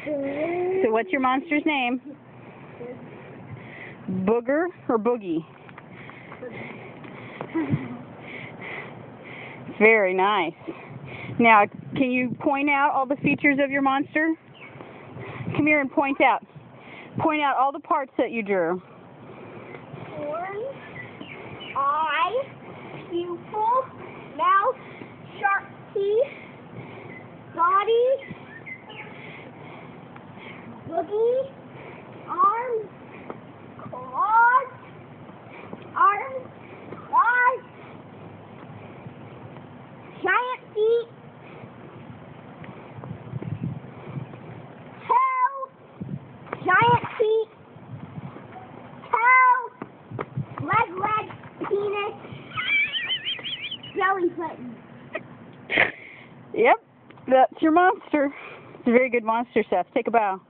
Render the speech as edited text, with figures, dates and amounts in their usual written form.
So what's your monster's name? Booger or Boogie? Very nice. Now, can you point out all the features of your monster? Come here and point out. Point out all the parts that you drew. Horns, eye, pupil, mouth, sharp teeth, body, boogie, arms, claws, giant feet, tail, giant feet, tail, leg, penis, belly button. Yep, that's your monster. It's a very good monster, Seth. Take a bow.